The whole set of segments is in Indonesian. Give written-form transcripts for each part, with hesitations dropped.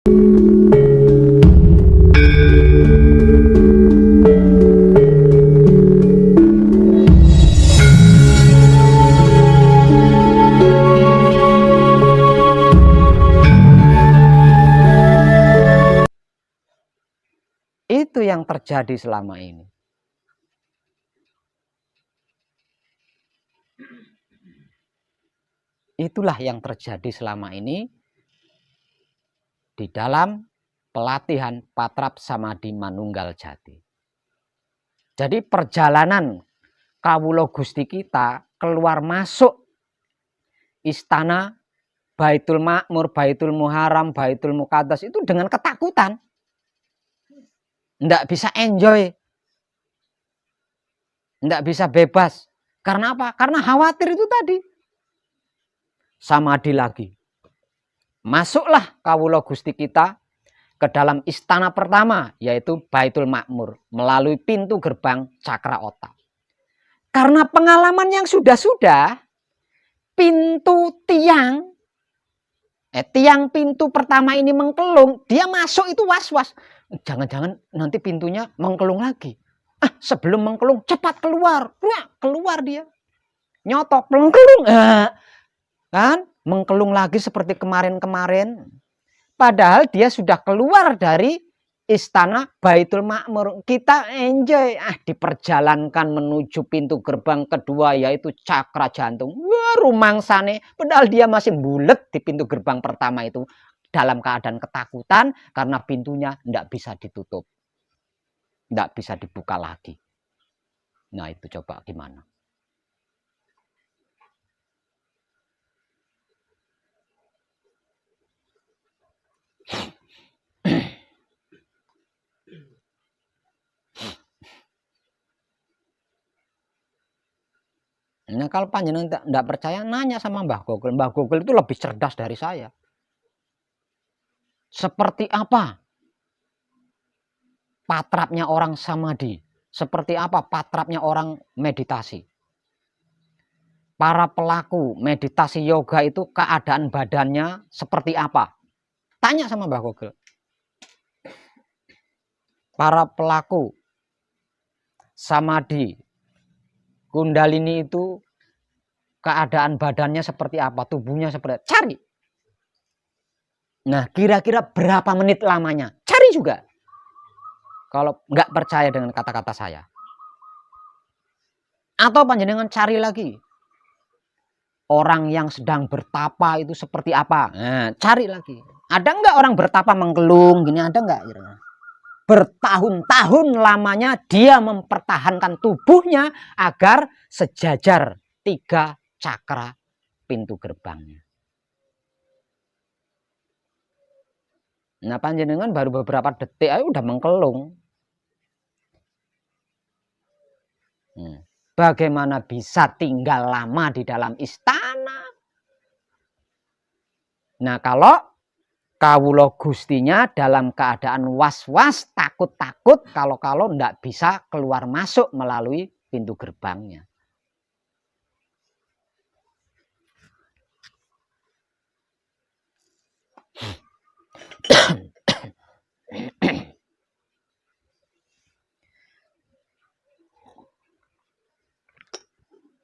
Itu yang terjadi selama ini. Itulah yang terjadi selama ini di dalam pelatihan Patrap Samadhi Manunggal Jati. Jadi perjalanan kawula Gusti kita keluar masuk istana Baitul Makmur, Baitul Muharram, Baitul Muqaddas itu dengan ketakutan. Nggak bisa enjoy. Nggak bisa bebas. Karena apa? Karena khawatir itu tadi. Samadhi lagi. Masuklah kawula Gusti kita ke dalam istana pertama, yaitu Baitul Makmur, melalui pintu gerbang Cakra Otak. Karena pengalaman yang sudah-sudah, pintu tiang pintu pertama ini mengkelung, dia masuk itu was-was. Jangan-jangan nanti pintunya mengkelung lagi. Sebelum mengkelung, cepat keluar. Keluar dia. Nyotok, mengkelung. Kan? Mengkelung lagi seperti kemarin-kemarin. Padahal dia sudah keluar dari istana Baitul Makmur. Kita enjoy. Diperjalankan menuju pintu gerbang kedua, yaitu Cakra Jantung. Wah, rumangsane. Padahal dia masih bulet di pintu gerbang pertama itu. Dalam keadaan ketakutan karena pintunya tidak bisa ditutup. Tidak bisa dibuka lagi. Nah itu coba gimana? Nah kalau panjenengan tidak percaya, nanya sama Mbah Gogol. Mbah Gogol itu lebih cerdas dari saya. Seperti apa patrapnya orang samadhi? Seperti apa patrapnya orang meditasi? Para pelaku meditasi yoga itu keadaan badannya seperti apa? Tanya sama Mbah Gogol. Para pelaku samadhi Kundalini itu keadaan badannya seperti apa? Tubuhnya seperti apa? Cari. Nah, kira-kira berapa menit lamanya? Cari juga. Kalau nggak percaya dengan kata-kata saya. Atau panjenengan cari lagi. Orang yang sedang bertapa itu seperti apa? Nah, cari lagi. Ada nggak orang bertapa menggelung gini? Ada nggak? Bertahun-tahun lamanya dia mempertahankan tubuhnya agar sejajar 3 cakra pintu gerbangnya. Nah panjenengan baru beberapa detik aja udah mengkelung. Bagaimana bisa tinggal lama di dalam istana? Nah kalau kawula Gustinya dalam keadaan was-was, takut-takut kalau ndak bisa keluar masuk melalui pintu gerbangnya.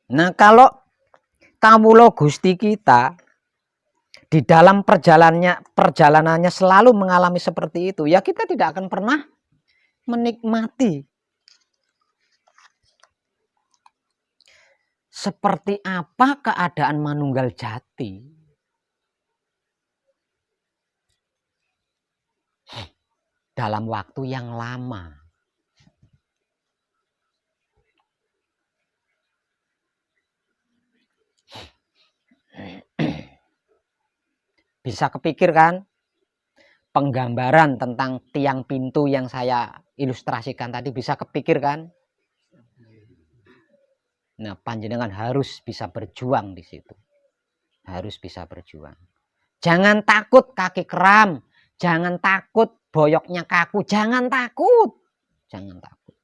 Nah kalau kawula Gusti kita di dalam perjalanannya selalu mengalami seperti itu, ya kita tidak akan pernah menikmati seperti apa keadaan manunggal jati dalam waktu yang lama. Bisa kepikir kan penggambaran tentang tiang pintu yang saya ilustrasikan tadi, bisa kepikir kan? Nah, panjenengan harus bisa berjuang di situ. Harus bisa berjuang. Jangan takut kaki kram, jangan takut boyoknya kaku, jangan takut. Jangan takut.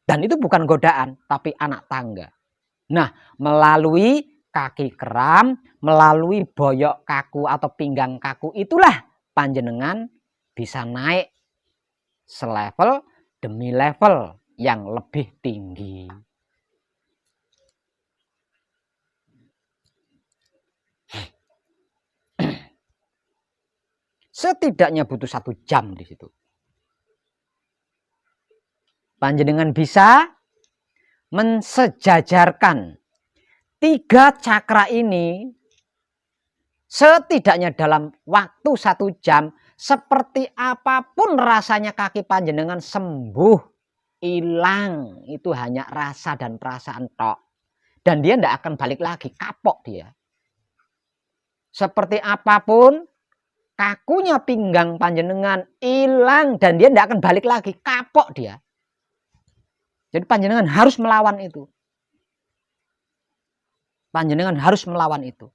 Dan itu bukan godaan, tapi anak tangga. Nah, melalui kaki keram, melalui boyok kaku atau pinggang kaku, itulah panjenengan bisa naik selevel demi level yang lebih tinggi. Setidaknya butuh 1 jam di situ. Panjenengan bisa mensejajarkan 3 cakra ini setidaknya dalam waktu 1 jam. Seperti apapun rasanya kaki panjenengan sembuh, hilang. Itu hanya rasa dan perasaan tok. Dan dia tidak akan balik lagi, kapok dia. Seperti apapun, kakunya pinggang panjenengan hilang dan dia tidak akan balik lagi, kapok dia. Jadi panjenengan harus melawan itu. Panjenengan harus melawan itu.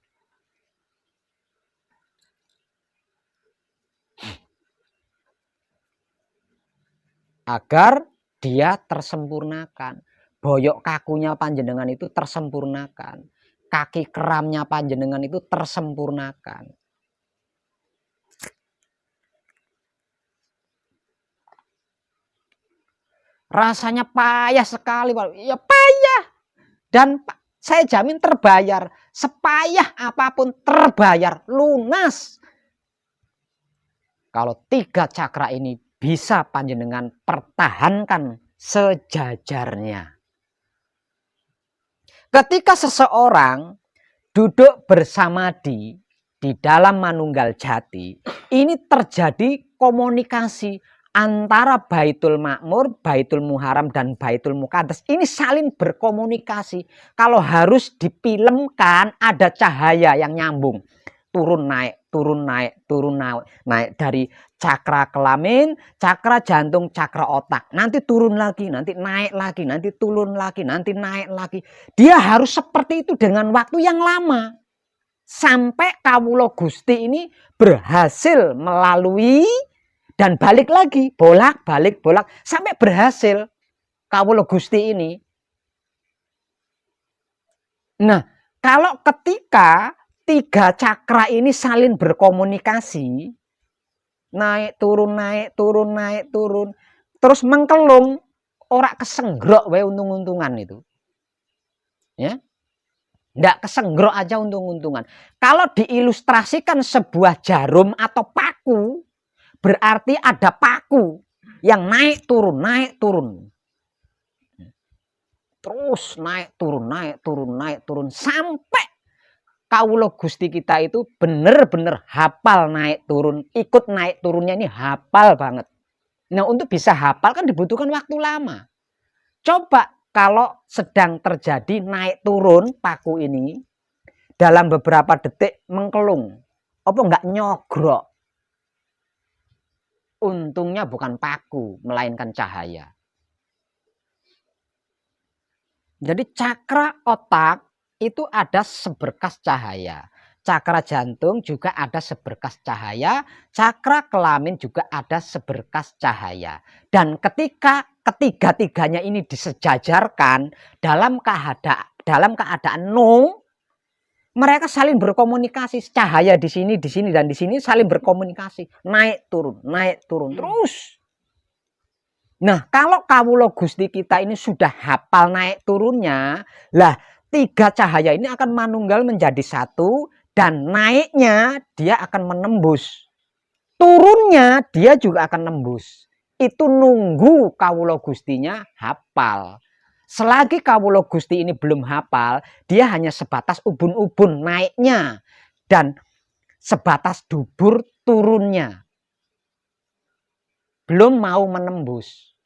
Agar dia tersempurnakan. Boyok kakunya panjenengan itu tersempurnakan. Kaki keramnya panjenengan itu tersempurnakan. Rasanya payah sekali, Pak. Ya payah. Dan saya jamin terbayar. Sepayah apapun terbayar, lunas. Kalau 3 cakra ini bisa panjenengan pertahankan sejajarnya. Ketika seseorang duduk bersamadi di dalam manunggal jati, ini terjadi komunikasi antara Baitul Makmur, Baitul Muharram, dan Baitul Muqaddas. Ini saling berkomunikasi. Kalau harus difilmkan, ada cahaya yang nyambung. Turun naik, turun naik, turun naik. Dari cakra kelamin, cakra jantung, cakra otak. Nanti turun lagi, nanti naik lagi, nanti turun lagi, nanti naik lagi. Dia harus seperti itu dengan waktu yang lama. Sampai Kawula Gusti ini berhasil melalui dan balik lagi, bolak balik sampai berhasil Kawula Gusti ini. Nah, kalau ketika 3 cakra ini saling berkomunikasi, naik turun naik turun naik turun, terus mengkelung, ora kesenggrok wae untung-untungan itu. Ya. Ndak kesengrok aja untung-untungan. Kalau diilustrasikan sebuah jarum atau paku, berarti ada paku yang naik turun, naik turun. Terus naik turun, naik turun, naik turun. Sampai Kawula Gusti kita itu benar-benar hafal naik turun. Ikut naik turunnya ini hafal banget. Nah, untuk bisa hafal kan dibutuhkan waktu lama. Coba kalau sedang terjadi naik turun paku ini, dalam beberapa detik mengkelung. Apa enggak nyogrok? Untungnya bukan paku, melainkan cahaya. Jadi cakra otak itu ada seberkas cahaya. Cakra jantung juga ada seberkas cahaya. Cakra kelamin juga ada seberkas cahaya. Dan ketika ketiga-tiganya ini disejajarkan dalam keadaan nung, mereka saling berkomunikasi. Cahaya di sini, dan di sini saling berkomunikasi. Naik turun terus. Nah, kalau Kawula Gusti kita ini sudah hafal naik turunnya, lah 3 cahaya ini akan manunggal menjadi 1, dan naiknya dia akan menembus. Turunnya dia juga akan nembus. Itu nunggu Kawula Gustinya hafal. Selagi Kawula Gusti ini belum hafal, dia hanya sebatas ubun-ubun naiknya dan sebatas dubur turunnya. Belum mau menembus.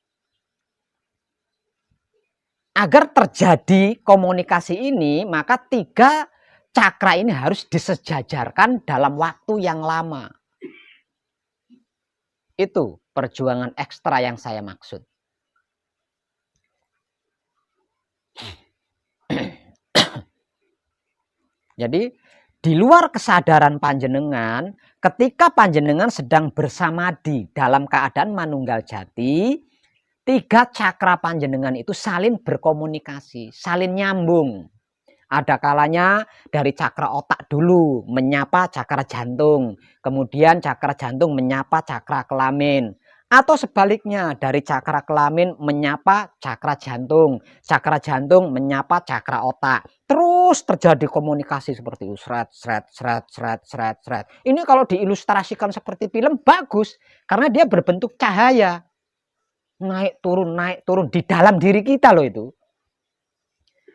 Agar terjadi komunikasi ini, maka 3 cakra ini harus disejajarkan dalam waktu yang lama. Itu perjuangan ekstra yang saya maksud. Jadi di luar kesadaran panjenengan, ketika panjenengan sedang bersamadi dalam keadaan manunggal jati, Tiga cakra panjenengan itu saling berkomunikasi, saling nyambung. Ada kalanya dari cakra otak dulu menyapa cakra jantung, kemudian cakra jantung menyapa cakra kelamin. Atau sebaliknya, dari cakra kelamin menyapa cakra jantung menyapa cakra otak. Terus terjadi komunikasi seperti itu, sret. Ini kalau diilustrasikan seperti film bagus, karena dia berbentuk cahaya. Naik turun di dalam diri kita loh itu.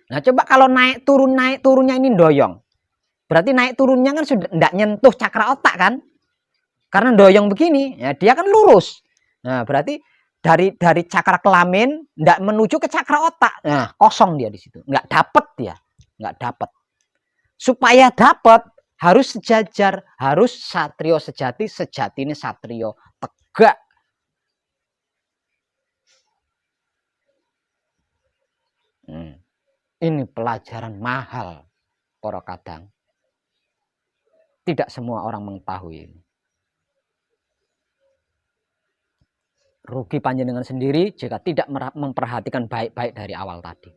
Nah coba kalau naik turunnya ini doyong. Berarti naik turunnya kan sudah tidak nyentuh cakra otak kan. Karena doyong begini, ya dia kan lurus. Nah berarti dari cakra kelamin tidak menuju ke cakra otak. Nah kosong dia di situ. Nggak dapet dia. Nggak dapet. Supaya dapat harus sejajar. Harus satrio sejati ini satrio tegak. Ini pelajaran mahal, para kadang. Tidak semua orang mengetahui ini. Rugi panjenengan sendiri jika tidak memperhatikan baik-baik dari awal tadi.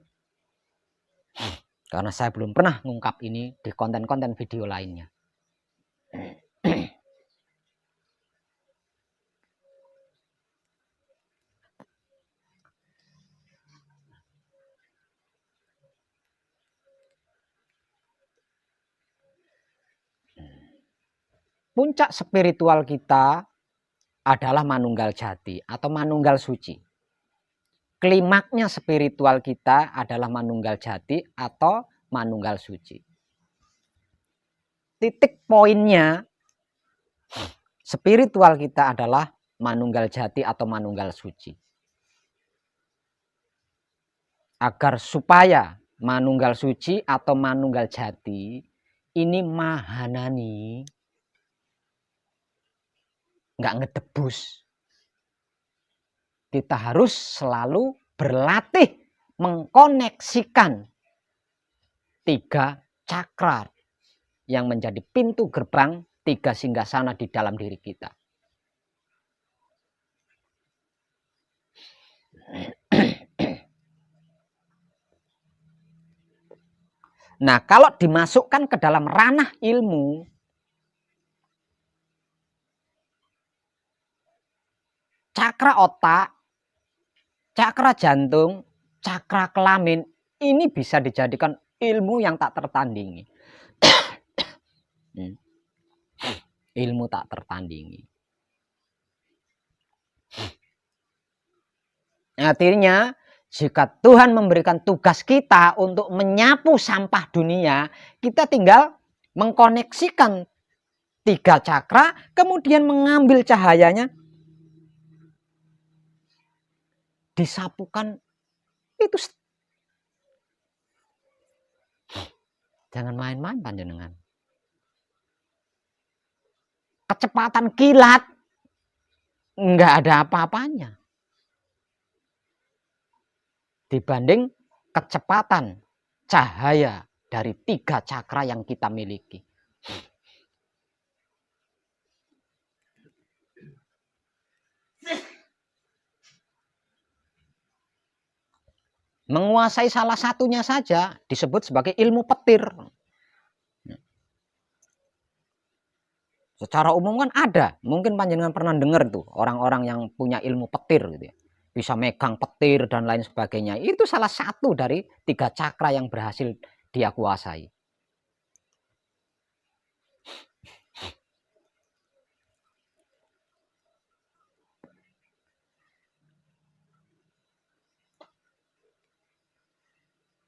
Karena saya belum pernah mengungkap ini di konten-konten video lainnya. Puncak spiritual kita adalah manunggal jati atau manunggal suci. Klimaknya spiritual kita adalah manunggal jati atau manunggal suci. Titik poinnya spiritual kita adalah manunggal jati atau manunggal suci. Agar supaya manunggal suci atau manunggal jati ini mahanani, nggak ngedebus. Kita harus selalu berlatih mengkoneksikan tiga cakra yang menjadi pintu gerbang tiga singgasana di dalam diri kita. Nah, kalau dimasukkan ke dalam ranah ilmu, cakra otak, cakra jantung, cakra kelamin, ini bisa dijadikan ilmu yang tak tertandingi. Ilmu tak tertandingi. Artinya, jika Tuhan memberikan tugas kita untuk menyapu sampah dunia, kita tinggal mengkoneksikan tiga cakra, kemudian mengambil cahayanya, disapukan. Itu jangan main-main panjenengan. Kecepatan kilat nggak ada apa-apanya dibanding kecepatan cahaya dari tiga cakra yang kita miliki. Menguasai salah satunya saja disebut sebagai ilmu petir. Secara umum kan ada, mungkin panjenengan pernah dengar tuh orang-orang yang punya ilmu petir gitu ya. Bisa megang petir dan lain sebagainya. Itu salah satu dari tiga cakra yang berhasil dia kuasai.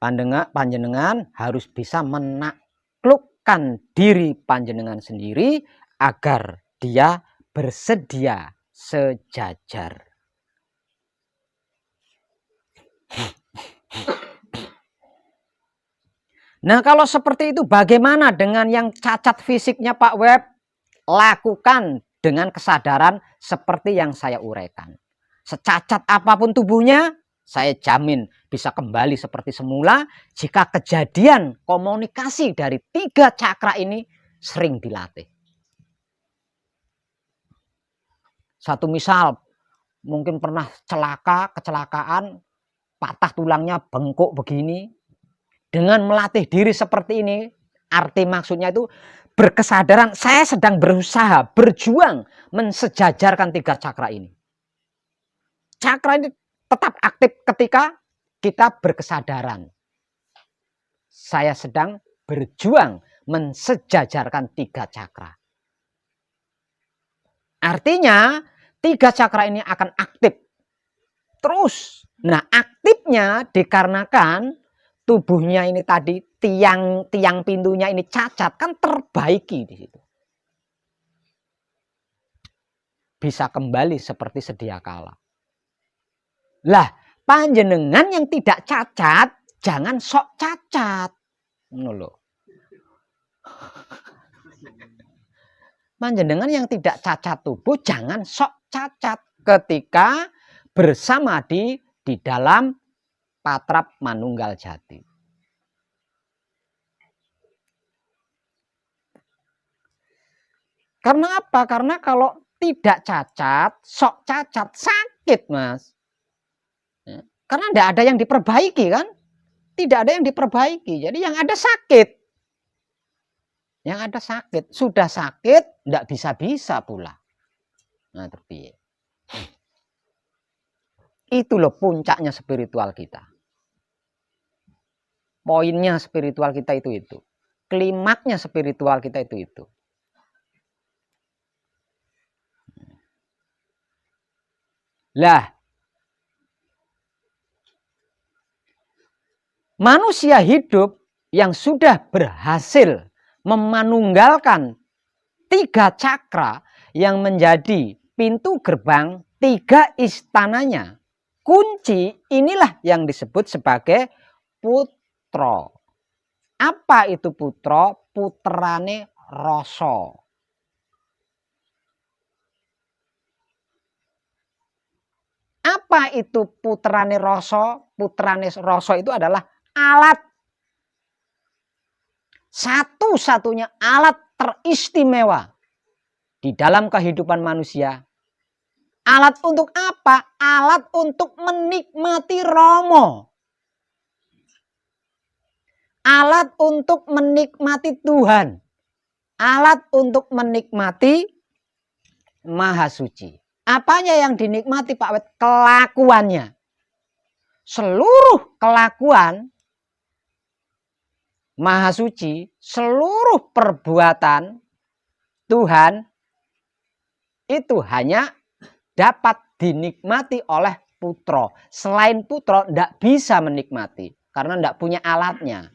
Panjenengan harus bisa menaklukkan diri panjenengan sendiri agar dia bersedia sejajar. Nah, kalau seperti itu bagaimana dengan yang cacat fisiknya Pak Web? Lakukan dengan kesadaran seperti yang saya uraikan. Secacat apapun tubuhnya, saya jamin bisa kembali seperti semula jika kejadian komunikasi dari tiga cakra ini sering dilatih. Satu misal, mungkin pernah kecelakaan, patah tulangnya, bengkok begini. Dengan melatih diri seperti ini, arti maksudnya itu berkesadaran, saya sedang berusaha, berjuang mensejajarkan 3 cakra ini. Cakra ini tetap aktif ketika kita berkesadaran. Saya sedang berjuang mensejajarkan 3 cakra. Artinya 3 cakra ini akan aktif terus. Nah, aktifnya dikarenakan tubuhnya ini tadi, tiang pintunya ini cacat, kan terbaiki di situ. Bisa kembali seperti sedia kala. Lah, panjenengan yang tidak cacat, jangan sok cacat. Panjenengan yang tidak cacat tubuh, jangan sok cacat ketika bersamadi di dalam patrap manunggal jati. Karena apa? Karena kalau tidak cacat, sok cacat, sakit, Mas. Karena tidak ada yang diperbaiki, kan? Tidak ada yang diperbaiki. Jadi yang ada sakit. Yang ada sakit. Sudah sakit, tidak bisa-bisa pula. Nah, terpiye. Itu loh puncaknya spiritual kita. Poinnya spiritual kita itu. Klimaknya spiritual kita itu. Lah, manusia hidup yang sudah berhasil memanunggalkan 3 cakra yang menjadi pintu gerbang 3 istananya, kunci, inilah yang disebut sebagai putra. Apa itu putra? Putrane rasa. Apa itu putrane rasa? Putrane rasa itu adalah alat. Satu-satunya alat teristimewa di dalam kehidupan manusia. Alat untuk apa? Alat untuk menikmati Rama. Alat untuk menikmati Tuhan. Alat untuk menikmati Maha Suci. Apanya yang dinikmati Pak Wet? Kelakuannya. Seluruh kelakuan Maha Suci, seluruh perbuatan Tuhan itu hanya dapat dinikmati oleh putra. Selain putra tidak bisa menikmati karena tidak punya alatnya.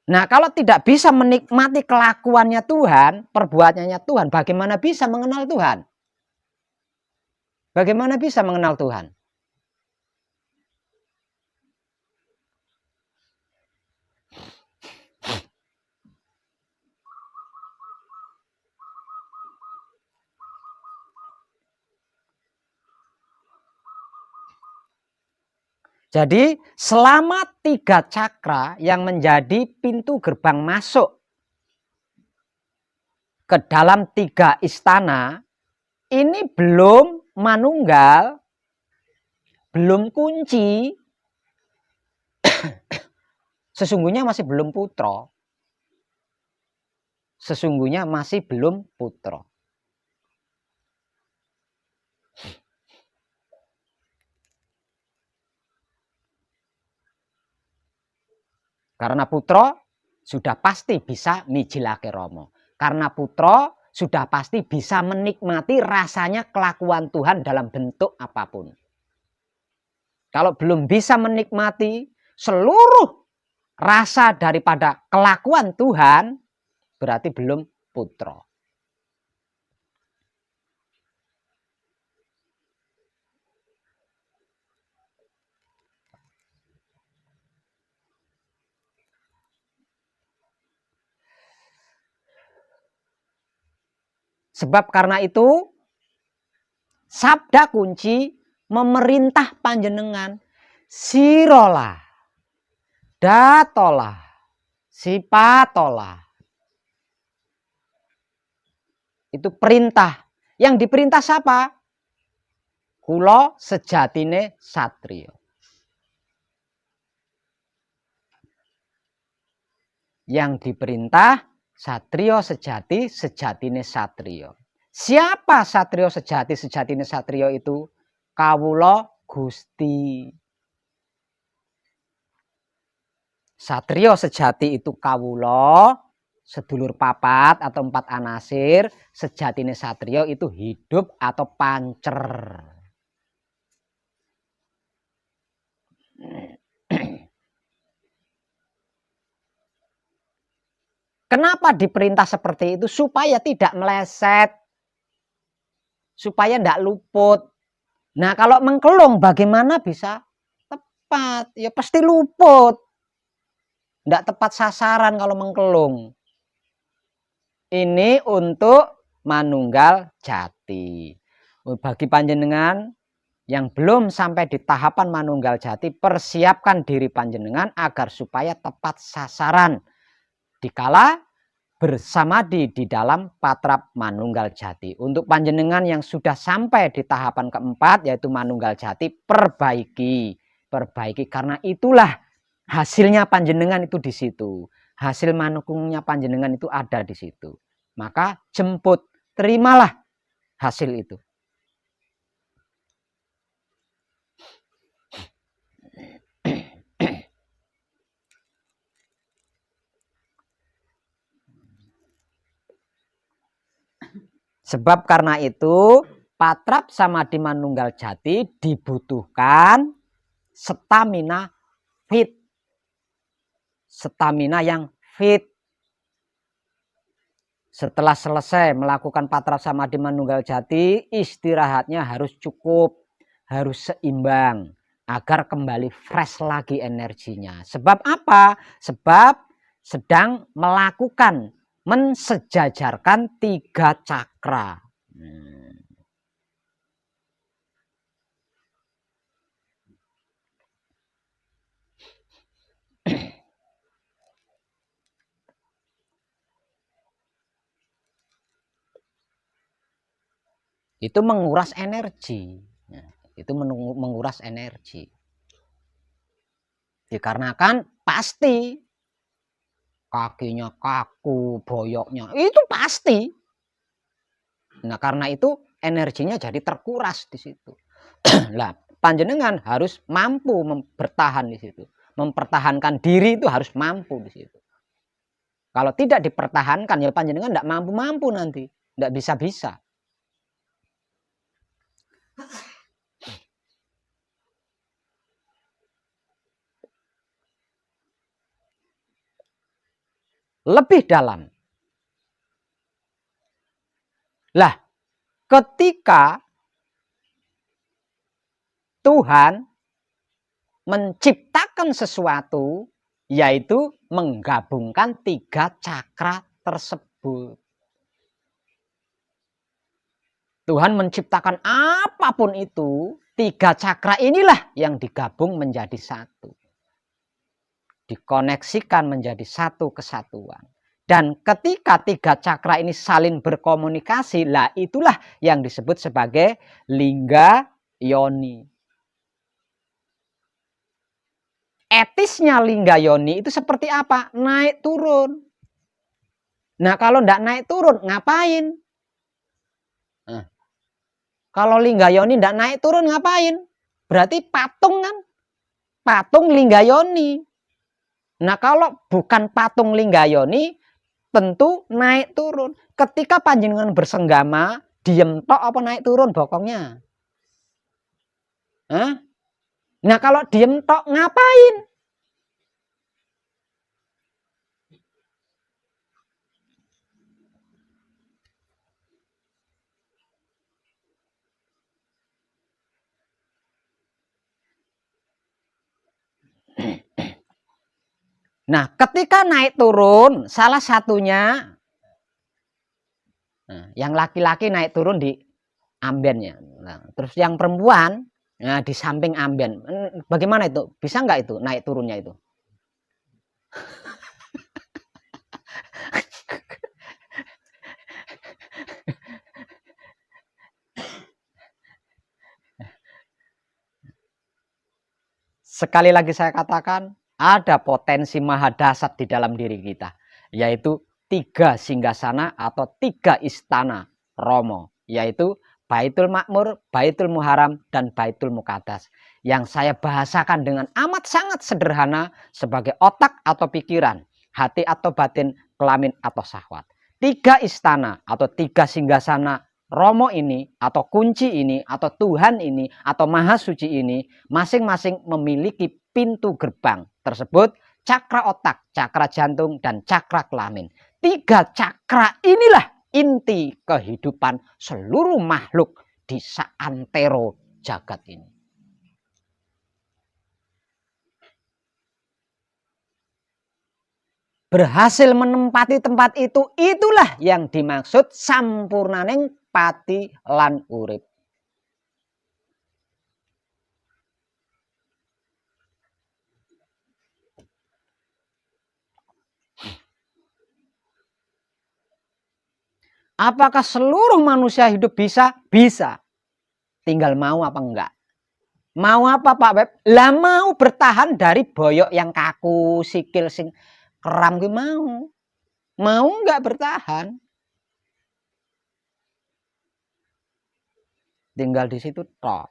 Nah, kalau tidak bisa menikmati kelakuannya Tuhan, perbuatannya Tuhan, bagaimana bisa mengenal Tuhan? Bagaimana bisa mengenal Tuhan? Jadi selama 3 cakra yang menjadi pintu gerbang masuk ke dalam 3 istana, ini belum manunggal, belum kunci, sesungguhnya masih belum putra. Sesungguhnya masih belum putra. Karena putra sudah pasti bisa mijilake Rama. Karena putra sudah pasti bisa menikmati rasanya kelakuan Tuhan dalam bentuk apapun. Kalau belum bisa menikmati seluruh rasa daripada kelakuan Tuhan, berarti belum putra. Sebab karena itu, sabda kunci memerintah panjenengan, sirolah, datolah, sipatolah. Itu perintah Yang diperintah siapa? Kula sejatine satriya. Yang diperintah satriya sejati, sejatine satriya. Siapa satriya sejati, sejatine satriya itu? Kawula Gusti. Satriya sejati itu kawula, sedulur papat atau 4 anasir. Sejatine satriya itu hidup atau pancer. Kenapa diperintah seperti itu? Supaya tidak meleset. Supaya tidak luput. Nah, kalau mengkelung bagaimana bisa tepat? Ya pasti luput. Tidak tepat sasaran kalau mengkelung. Ini untuk manunggal jati. Bagi panjenengan yang belum sampai di tahapan manunggal jati, persiapkan diri panjenengan agar supaya tepat sasaran dikala bersamadi di dalam patrap manunggal jati. Untuk panjenengan yang sudah sampai di tahapan keempat yaitu manunggal jati, perbaiki karena itulah hasilnya panjenengan itu di situ. Hasil manukungnya panjenengan itu ada di situ. Maka jemput, terimalah hasil itu. Sebab karena itu patrap samadhi manunggal jati dibutuhkan stamina fit. Stamina yang fit. Setelah selesai melakukan patrap samadhi manunggal jati, istirahatnya harus cukup, harus seimbang agar kembali fresh lagi energinya. Sebab apa? Sebab sedang melakukan mensejajarkan 3 cakra. Itu menguras energi. Itu menguras energi. Dikarenakan pasti kakinya kaku, boyoknya, itu pasti. Nah, karena itu energinya jadi terkuras di situ. Lah, panjenengan harus mampu bertahan di situ. Mempertahankan diri itu harus mampu di situ. Kalau tidak dipertahankan, ya panjenengan tidak mampu-mampu nanti. Tidak bisa-bisa. Lebih dalam. Lah, ketika Tuhan menciptakan sesuatu, yaitu menggabungkan 3 cakra tersebut. Tuhan menciptakan apapun itu, 3 cakra inilah yang digabung menjadi satu. Dikoneksikan menjadi satu kesatuan. Dan ketika 3 cakra ini saling berkomunikasi, lah itulah yang disebut sebagai lingga yoni. Etisnya lingga yoni itu seperti apa? Naik turun. Nah, kalau tidak naik turun, ngapain? Nah, kalau lingga yoni tidak naik turun, ngapain? Berarti patung kan? Patung lingga yoni. Nah, kalau bukan patung lingga yoni, tentu naik turun. Ketika panjenengan bersenggama, diem tok apa naik turun bokongnya? Hah? Nah, kalau diem tok ngapain? Nah, ketika naik turun, salah satunya, yang laki-laki naik turun di ambennya. Nah, terus yang perempuan, nah, di samping amben. Bagaimana itu? Bisa nggak itu naik turunnya itu? Sekali lagi saya katakan, ada potensi maha dahsyat di dalam diri kita, yaitu 3 singgasana atau 3 istana Romo, yaitu Baitul Makmur, Baitul Muharram, dan Baitul Muqaddas. Yang saya bahasakan dengan amat sangat sederhana sebagai otak atau pikiran, hati atau batin, kelamin atau syahwat. 3 istana atau 3 singgasana Romo ini, atau kunci ini, atau Tuhan ini, atau Maha Suci ini, masing-masing memiliki pintu gerbang tersebut, cakra otak, cakra jantung, dan cakra kelamin. 3 cakra inilah inti kehidupan seluruh makhluk di saantero jagat ini. Berhasil menempati tempat itu, itulah yang dimaksud sampurnaning pati lan urip. Apakah seluruh manusia hidup bisa? Bisa. Tinggal mau apa enggak. Mau apa Pak Beb? Lah mau bertahan dari boyok yang kaku, sikil sing keram gue mau. Mau enggak bertahan? Tinggal di situ tok.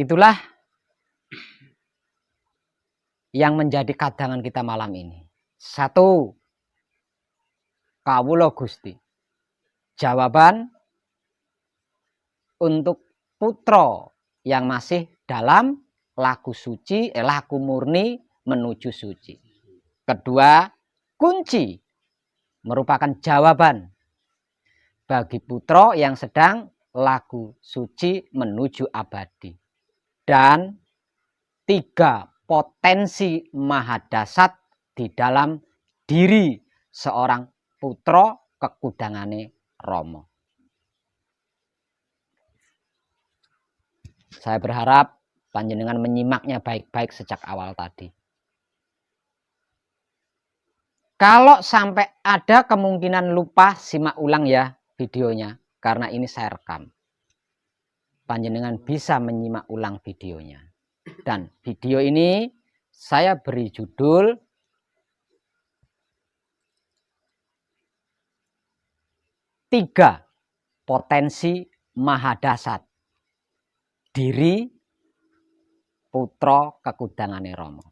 Itulah yang menjadi kadangan kita malam ini. 1. Kawula Gusti. Jawaban untuk putra yang masih dalam laku suci, laku murni menuju suci. Kedua, kunci merupakan jawaban bagi putra yang sedang laku suci menuju abadi. Dan 3, potensi maha dahsyat di dalam diri seorang putra kekudangane Romo. Saya berharap panjenengan menyimaknya baik-baik sejak awal tadi. Kalau sampai ada kemungkinan lupa, simak ulang ya videonya, karena ini saya rekam. Panjenengan bisa menyimak ulang videonya. Dan video ini saya beri judul "3 Potensi Maha Dahsyat Diri Putra Kekudangane Romo".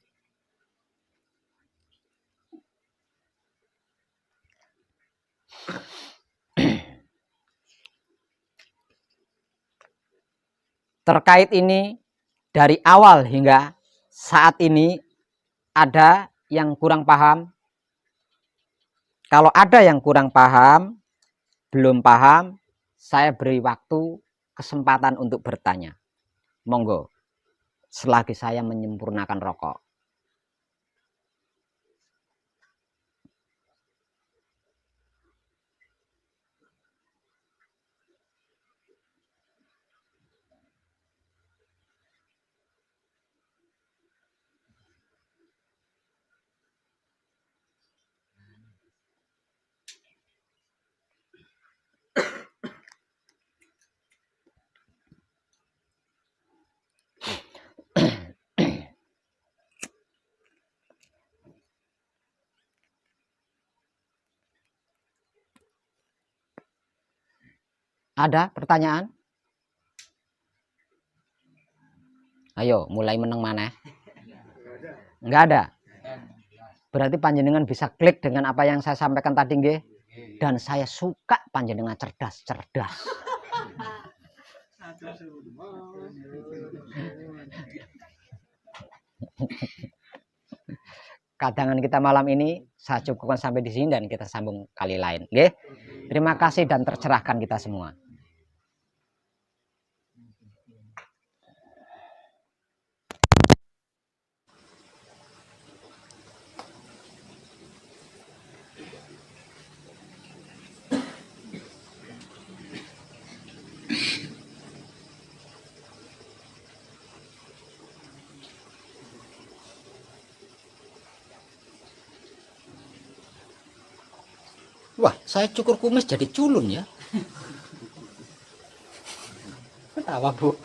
Terkait ini, dari awal hingga saat ini ada yang kurang paham. Kalau ada yang kurang paham, belum paham, saya beri waktu, kesempatan untuk bertanya. Monggo, selagi saya menyempurnakan rokok. Ada pertanyaan? Ayo, mulai meneng mana? Enggak ada. Berarti panjenengan bisa klik dengan apa yang saya sampaikan tadi, nggih? Dan saya suka panjenengan cerdas-cerdas. Kadangan kita malam ini saya cukupkan sampai di sini dan kita sambung kali lain, nggih? Terima kasih dan tercerahkan kita semua. Wah, saya cukur kumis jadi culun ya. Ketawa, Bu.